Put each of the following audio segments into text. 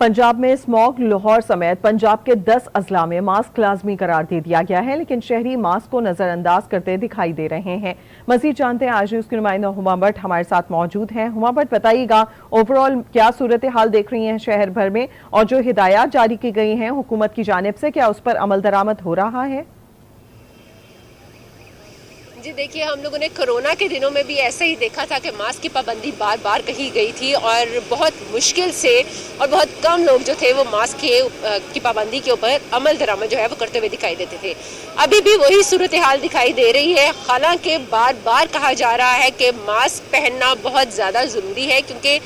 पंजाब में स्मॉग लाहौर समेत पंजाब के 10 अजला में मास्क लाजमी करार दे दिया गया है, लेकिन शहरी मास्क को नजरअंदाज करते दिखाई दे रहे हैं। मजीद जानते हैं, आज उसके नुमाइंदा हुमा भट्ट हमारे साथ मौजूद हैं। हुमा भट्ट, बताइएगा ओवरऑल क्या सूरत हाल देख रही हैं शहर भर में, और जो हिदायत जारी की गई हैं हुकूमत की जानिब से, क्या उस पर अमल दरामद हो रहा है? जी देखिए, हम लोगों ने कोरोना के दिनों में भी ऐसे ही देखा था कि मास्क की पाबंदी बार बार कही गई थी और बहुत मुश्किल से और बहुत कम लोग जो थे वो मास्क की पाबंदी के ऊपर अमल दरामद जो है वो करते हुए दिखाई देते थे। अभी भी वही सूरत हाल दिखाई दे रही है। हालांकि बार बार कहा जा रहा है कि मास्क पहनना बहुत ज़्यादा ज़रूरी है, क्योंकि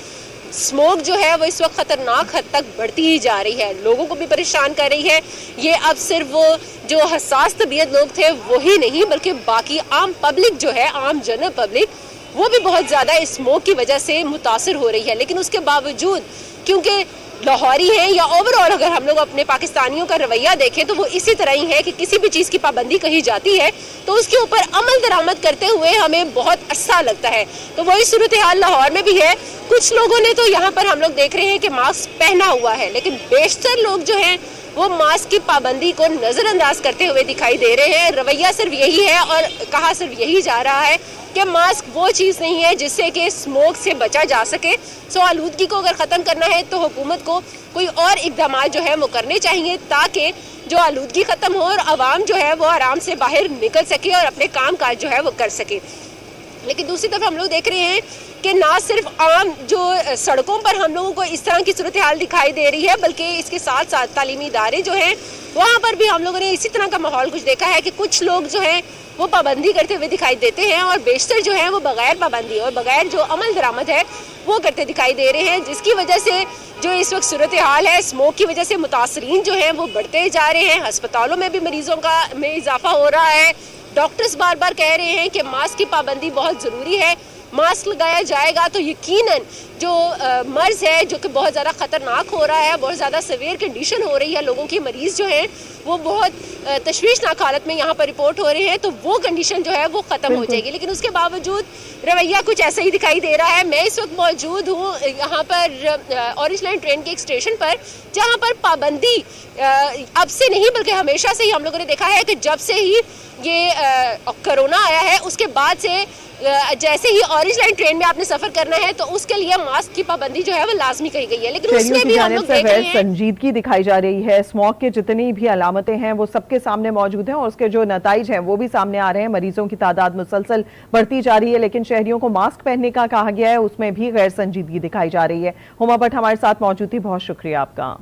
स्मोक जो है वो इस वक्त खतरनाक हद तक बढ़ती ही जा रही है, लोगों को भी परेशान कर रही है। ये अब सिर्फ वो जो हसास तबीयत लोग थे वही नहीं, बल्कि बाकी आम पब्लिक जो है, आम जनरल पब्लिक, वो भी बहुत ज़्यादा स्मोक की वजह से मुतासर हो रही है। लेकिन उसके बावजूद, क्योंकि लाहौरी हैं या ओवरऑल अगर हम लोग अपने पाकिस्तानियों का रवैया देखें तो वो इसी तरह ही है कि किसी भी चीज़ की पाबंदी कही जाती है तो उसके ऊपर अमल दरामद करते हुए हमें बहुत अच्छा लगता है। तो वही सूरत हाल लाहौर में भी है। कुछ लोगों ने तो यहाँ पर हम लोग देख रहे हैं कि मास्क पहना हुआ है, लेकिन बेशतर लोग जो हैं वो मास्क की पाबंदी को नज़रअंदाज करते हुए दिखाई दे रहे हैं। रवैया सिर्फ यही है और कहा सिर्फ यही जा रहा है कि मास्क वो चीज़ नहीं है जिससे कि स्मोक से बचा जा सके। सो आलूदगी को अगर ख़त्म करना है तो हुकूमत को कोई और इक़दाम जो है वो करने चाहिए, ताकि जो आलूदगी ख़त्म हो और आवाम जो है वो आराम से बाहर निकल सके और अपने काम काज जो है वो कर सके। लेकिन दूसरी तरफ हम लोग देख रहे हैं कि ना सिर्फ आम जो सड़कों पर हम लोगों को इस तरह की सूरत हाल दिखाई दे रही है, बल्कि इसके साथ साथ तालीमी इदारे जो हैं वहाँ पर भी हम लोगों ने इसी तरह का माहौल कुछ देखा है कि कुछ लोग जो हैं वो पाबंदी करते हुए दिखाई देते हैं और बेशतर जो है वो बगैर पाबंदी और बगैर जो अमल दरामद है वो करते दिखाई दे रहे हैं, जिसकी वजह से जो इस वक्त सूरत हाल है, स्मोक की वजह से मुतासरीन जो हैं वो बढ़ते जा रहे हैं। अस्पतालों में भी मरीजों में इजाफा हो रहा है। डॉक्टर्स बार बार कह रहे हैं कि मास्क की पाबंदी बहुत ज़रूरी है। मास्क लगाया जाएगा तो यकीनन जो मर्ज़ है जो कि बहुत ज़्यादा ख़तरनाक हो रहा है, बहुत ज़्यादा सीवियर कंडीशन हो रही है, लोगों की मरीज़ जो हैं वो बहुत तशवीशनाक हालत में यहाँ पर रिपोर्ट हो रहे हैं, तो वो कंडीशन जो है वो ख़त्म हो जाएगी। लेकिन उसके बावजूद रवैया कुछ ऐसा ही दिखाई दे रहा है। मैं इस वक्त मौजूद हूँ यहाँ पर ऑरेंज लाइन ट्रेन के एक स्टेशन पर, जहाँ पर पाबंदी अब से नहीं बल्कि हमेशा से ही हम लोगों ने देखा है कि जब से ही ये कोरोना आया है उसके बाद से जैसे ही ऑरेंज लाइन ट्रेन में आपने सफर करना है तो उसके लिए मास्क की पाबंदी जो है वो लाजमी कही गई है। लेकिन उसमें भी हम लोग देख रहे हैं संजीदगी दिखाई जा रही है। स्मोक के जितनी भी अलामतें हैं वो सबके सामने मौजूद हैं और उसके जो नताइज हैं वो भी सामने आ रहे हैं। मरीजों की तादाद मुसलसल बढ़ती जा रही है, लेकिन शहरियों को मास्क पहनने का कहा गया है उसमें भी गैर संजीदगी दिखाई जा रही है। हुमा भट्ट हमारे साथ मौजूद थी, बहुत शुक्रिया आपका।